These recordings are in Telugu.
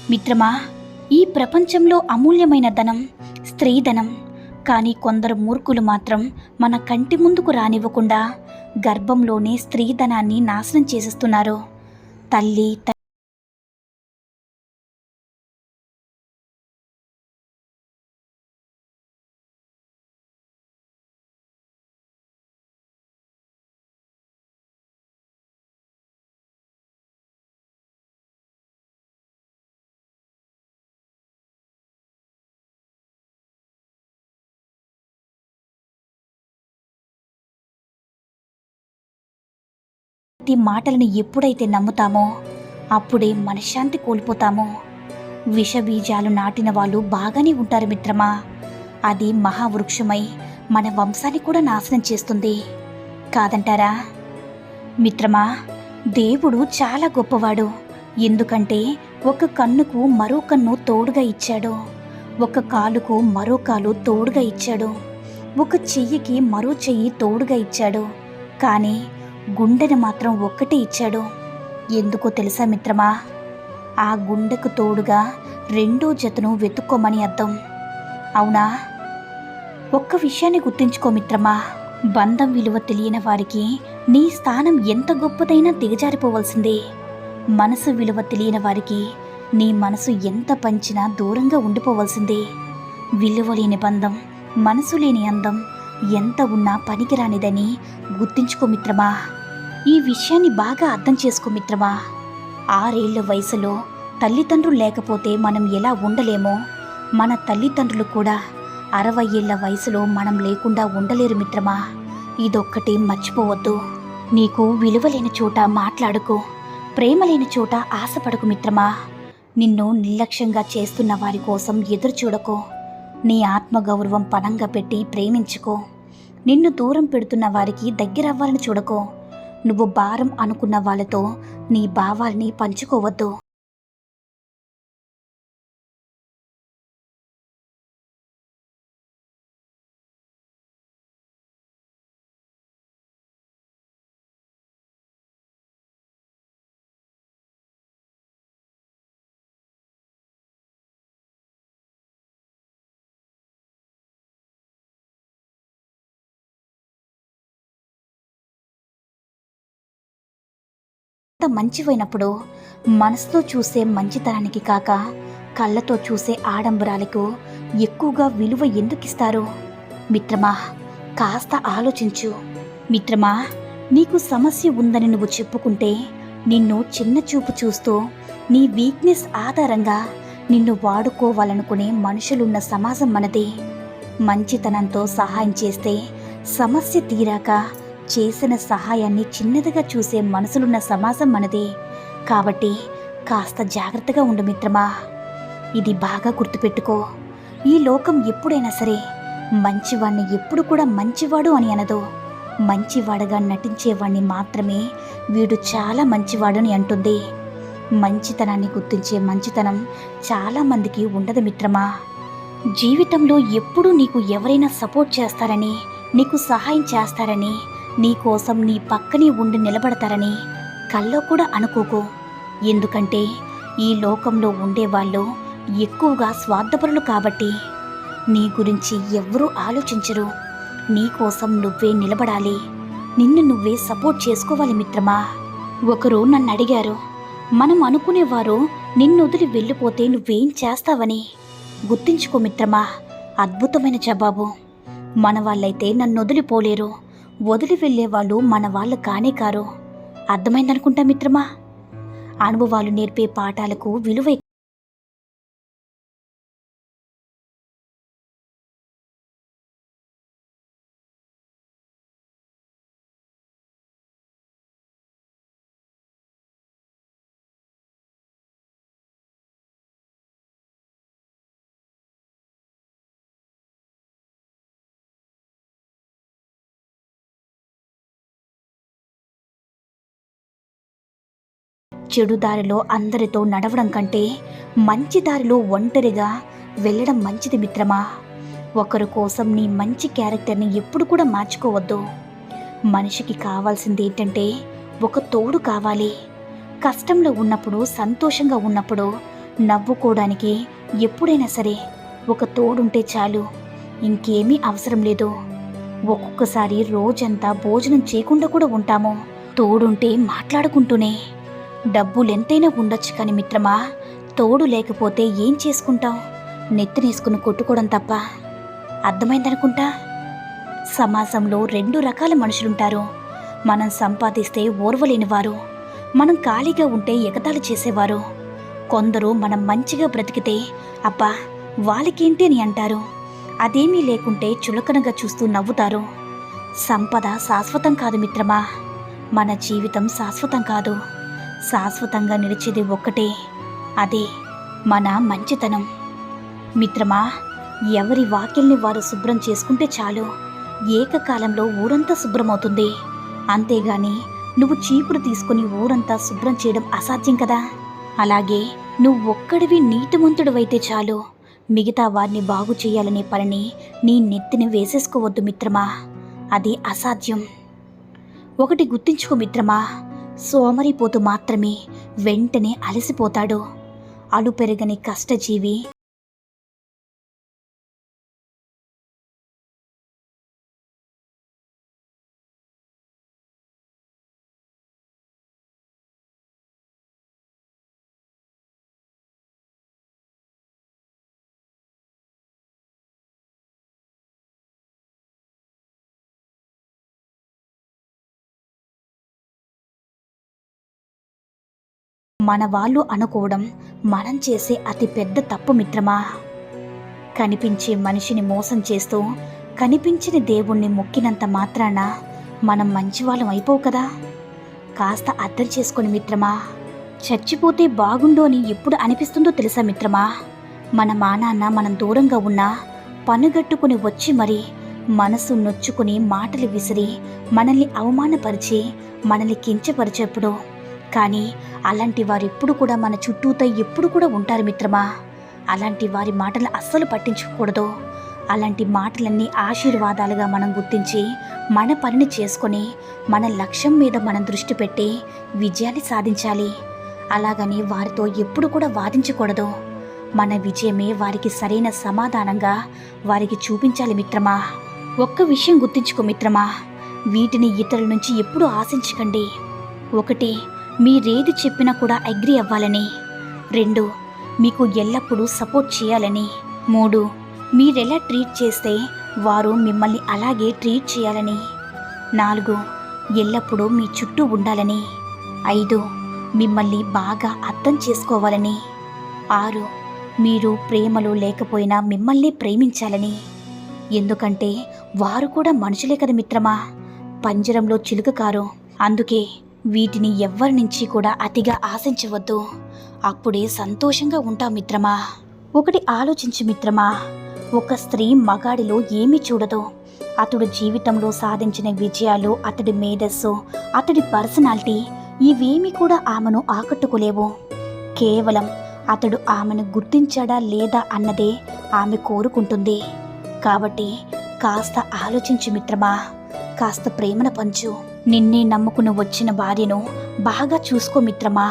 మిత్రమా, ఈ ప్రపంచంలో అమూల్యమైన ధనం స్త్రీధనం. కానీ కొందరు మూర్ఖులు మాత్రం మన కంటి ముందుకు రానివ్వకుండా గర్భంలోనే స్త్రీధనాన్ని నాశనం చేసేస్తున్నారు. తల్లి మాటలను ఎప్పుడైతే నమ్ముతామో అప్పుడే మనశ్శాంతి కోల్పోతాము. విషబీజాలు నాటిన వాళ్ళు బాగానే ఉంటారు మిత్రమా, అది మహావృక్షమై మన వంశాన్ని కూడా నాశనం చేస్తుంది కాదంటారా? మిత్రమా, దేవుడు చాలా గొప్పవాడు. ఎందుకంటే ఒక కన్నుకు మరో కన్ను తోడుగా ఇచ్చాడు, ఒక కాలుకు మరో కాలు తోడుగా ఇచ్చాడు, ఒక చెయ్యికి మరో చెయ్యి తోడుగా ఇచ్చాడు. కానీ గుండెని మాత్రం ఒక్కటే ఇచ్చాడు. ఎందుకో తెలుసా మిత్రమా? ఆ గుండెకు తోడుగా రెండో జతను వెతుక్కోమని అర్థం. అవునా? ఒక్క విషయాన్ని గుర్తుంచుకో మిత్రమా, బంధం విలువ తెలియని వారికి నీ స్థానం ఎంత గొప్పదైనా దిగజారిపోవలసిందే. మనసు విలువ తెలియని వారికి నీ మనసు ఎంత పంచినా దూరంగా ఉండిపోవలసిందే. విలువ లేని బంధం, మనసు లేని అందం ఎంత ఉన్నా పనికిరానిదని గుర్తుంచుకో మిత్రమా. ఈ విషయాన్ని బాగా అర్థం చేసుకో మిత్రమా. 6 ఏళ్ల వయసులో తల్లిదండ్రులు లేకపోతే మనం ఎలా ఉండలేమో, మన తల్లిదండ్రులు కూడా 60 ఏళ్ల వయసులో మనం లేకుండా ఉండలేరు మిత్రమా. ఇదొక్కటి మర్చిపోవద్దు. నీకు విలువ లేని చోట మాట్లాడుకో, ప్రేమ లేని చోట ఆశపడకు మిత్రమా. నిన్ను నిర్లక్ష్యంగా చేస్తున్న వారి కోసం ఎదురు చూడకో. నీ ఆత్మగౌరవం పణంగా పెట్టి ప్రేమించుకో. నిన్ను దూరం పెడుతున్న వారికి దగ్గరవ్వాలని చూడకో. నువ్వు భారం అనుకున్న వాళ్ళతో నీ భావాల్ని పంచుకోవద్దు. అంత మంచివైనప్పుడు మనసుతో చూసే మంచితనానికి కాక కళ్ళతో చూసే ఆడంబరాలకు ఎక్కువగా విలువ ఎందుకిస్తారు? మిత్రమా, కాస్త ఆలోచించు. మిత్రమా, నీకు సమస్య ఉందని నువ్వు చెప్పుకుంటే నిన్ను చిన్న చూపు చూస్తూ నీ వీక్నెస్ ఆధారంగా నిన్ను వాడుకోవాలనుకునే మనుషులున్న సమాజం మనది. మంచితనంతో సహాయం చేస్తే సమస్య తీరాక చేసిన సహాయాన్ని చిన్నదిగా చూసే మనసులున్న సమాజం మనది. కాబట్టి కాస్త జాగ్రత్తగా ఉండు మిత్రమా. ఇది బాగా గుర్తుపెట్టుకో. ఈ లోకం ఎప్పుడైనా సరే మంచివాణ్ణి ఎప్పుడు కూడా మంచివాడు అని అనదు. మంచివాడుగా నటించేవాణ్ణి మాత్రమే వీడు చాలా మంచివాడు అని అంటుంది. మంచితనాన్ని గుర్తించే మంచితనం చాలామందికి ఉండదు మిత్రమా. జీవితంలో ఎప్పుడూ నీకు ఎవరైనా సపోర్ట్ చేస్తారని, నీకు సహాయం చేస్తారని, నీకోసం నీ పక్కనే ఉండి నిలబడతారని కల్లో కూడా అనుకోకు. ఎందుకంటే ఈ లోకంలో ఉండేవాళ్ళు ఎక్కువగా స్వార్థపరులు కాబట్టి నీ గురించి ఎవ్వరూ ఆలోచించరు. నీకోసం నువ్వే నిలబడాలి, నిన్ను నువ్వే సపోర్ట్ చేసుకోవాలి మిత్రమా. ఒకరు నన్ను అడిగారు, మనం అనుకునేవారు నిన్నొదిలి వెళ్ళిపోతే నువ్వేం చేస్తావని. గుర్తించుకో మిత్రమా, అద్భుతమైన జవాబు. మన వాళ్ళైతే నన్నొదిలిపోలేరు, వదిలి వెళ్ళేవాళ్ళు మన వాళ్ళు కానే కారు. అర్థమైందనుకుంటా మిత్రమా. అనుభవాలు నేర్పే పాఠాలకు విలువ. చెడు దారిలో అందరితో నడవడం కంటే మంచి దారిలో ఒంటరిగా వెళ్ళడం మంచిది మిత్రమా. ఒకరి కోసం నీ మంచి క్యారెక్టర్ని ఎప్పుడు కూడా మార్చుకోవద్దు. మనిషికి కావాల్సింది ఏంటంటే ఒక తోడు కావాలి. కష్టంలో ఉన్నప్పుడు, సంతోషంగా ఉన్నప్పుడు నవ్వుకోవడానికి ఎప్పుడైనా సరే ఒక తోడుంటే చాలు, ఇంకేమీ అవసరం లేదు. ఒక్కొక్కసారి రోజంతా భోజనం చేయకుండా కూడా ఉంటాము తోడుంటే మాట్లాడుకుంటూనే. డబ్బులెంతైనా ఉండొచ్చు కానీ మిత్రమా, తోడు లేకపోతే ఏం చేసుకుంటాం? నెత్తినేసుకుని కొట్టుకోవడం తప్ప. అర్థమైందనుకుంటా. సమాజంలో 2 రకాల మనుషులుంటారు. మనం సంపాదిస్తే ఓర్వలేనివారు, మనం ఖాళీగా ఉంటే ఎగతాళి చేసేవారు. కొందరు మనం మంచిగా బ్రతికితే అబ్బా వాళ్ళకేంటి అని అంటారు. అదేమీ లేకుంటే చులకనగా చూస్తూ నవ్వుతారు. సంపద శాశ్వతం కాదు మిత్రమా, మన జీవితం శాశ్వతం కాదు. శాశ్వతంగా నిలిచేది ఒక్కటే, అదే మన మంచితనం. మిత్రమా, ఎవరి వాకిల్ని వారు శుభ్రం చేసుకుంటే చాలు, ఏకకాలంలో ఊరంతా శుభ్రమవుతుంది. అంతేగాని నువ్వు చీపురు తీసుకుని ఊరంతా శుభ్రం చేయడం అసాధ్యం కదా. అలాగే నువ్వొక్కడివి నీతిమంతుడివైతే చాలు, మిగతా వారిని బాగు చేయాలనే పనిని నీ నెత్తిని వేసేసుకోవద్దు మిత్రమా, అది అసాధ్యం. ఒకటి గుర్తించుకో మిత్రమా, సోమరిపోతు మాత్రమే వెంటనే అలసిపోతాడు. అలుపెరగని కష్టజీవి మన వాళ్ళు అనుకోవడం మనం చేసే అతి పెద్ద తప్పు మిత్రమా. కనిపించే మనిషిని మోసం చేస్తూ కనిపించని దేవుణ్ణి మొక్కినంత మాత్రాన మనం మంచివాళ్ళం అయిపోవు కదా. కాస్త అర్థం చేసుకొని మిత్రమా. చచ్చిపోతే బాగుండు అని ఎప్పుడు అనిపిస్తుందో తెలుసా మిత్రమా? మన మానాన్న మనం దూరంగా ఉన్నా పనుగట్టుకుని వచ్చి మరి మనసు నొచ్చుకుని మాటలు విసిరి మనల్ని అవమానపరిచి మనల్ని కించపరిచేప్పుడు. కానీ అలాంటి వారు ఎప్పుడు కూడా మన చుట్టూతో ఎప్పుడు కూడా ఉంటారు మిత్రమా. అలాంటి వారి మాటలు అస్సలు పట్టించుకోకూడదు. అలాంటి మాటలన్నీ ఆశీర్వాదాలుగా మనం గుర్తించి మన పనిని చేసుకొని మన లక్ష్యం మీద మనం దృష్టి పెట్టి విజయాన్ని సాధించాలి. అలాగని వారితో ఎప్పుడు కూడా వాదించకూడదు. మన విజయమే వారికి సరైన సమాధానంగా వారికి చూపించాలి మిత్రమా. ఒక్క విషయం గుర్తించుకో మిత్రమా, వీటిని ఇతరుల నుంచి ఎప్పుడూ ఆశించకండి. 1, మీరేది చెప్పినా కూడా అగ్రీ అవ్వాలని. 2, మీకు ఎల్లప్పుడూ సపోర్ట్ చేయాలని. 3, మీరెలా ట్రీట్ చేస్తే వారు మిమ్మల్ని అలాగే ట్రీట్ చేయాలని. 4, ఎల్లప్పుడూ మీ చుట్టూ ఉండాలని. 5, మిమ్మల్ని బాగా అర్థం చేసుకోవాలని. 6, మీరు ప్రేమలో లేకపోయినా మిమ్మల్ని ప్రేమించాలని. ఎందుకంటే వారు కూడా మనుషులే కదా మిత్రమా, పంజరంలో చిలుక కారు. అందుకే వీటిని ఎవ్వరి నుంచి కూడా అతిగా ఆశించవద్దు. అప్పుడే సంతోషంగా ఉంటాం మిత్రమా. ఒకటి ఆలోచించు మిత్రమా, ఒక స్త్రీ మగాడిలో ఏమీ చూడదు. అతడు జీవితంలో సాధించిన విజయాలు, అతడి మేధస్సు, అతడి పర్సనాలిటీ ఇవేమీ కూడా ఆమెను ఆకట్టుకోలేవు. కేవలం అతడు ఆమెను గుర్తించాడా లేదా అన్నదే ఆమె కోరుకుంటుంది. కాబట్టి కాస్త ఆలోచించు మిత్రమా, కాస్త ప్రేమను పంచు. నిన్నే నమ్ముకుని వచ్చిన భార్యను బాగా చూసుకో మిత్రమా.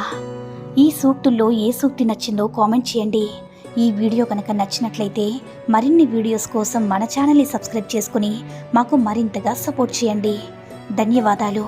ఈ సూక్తుల్లో ఏ సూక్తి నచ్చిందో కామెంట్ చేయండి. ఈ వీడియో కనుక నచ్చినట్లయితే మరిన్ని వీడియోస్ కోసం మన ఛానల్ని సబ్స్క్రైబ్ చేసుకుని మాకు మరింతగా సపోర్ట్ చేయండి. ధన్యవాదాలు.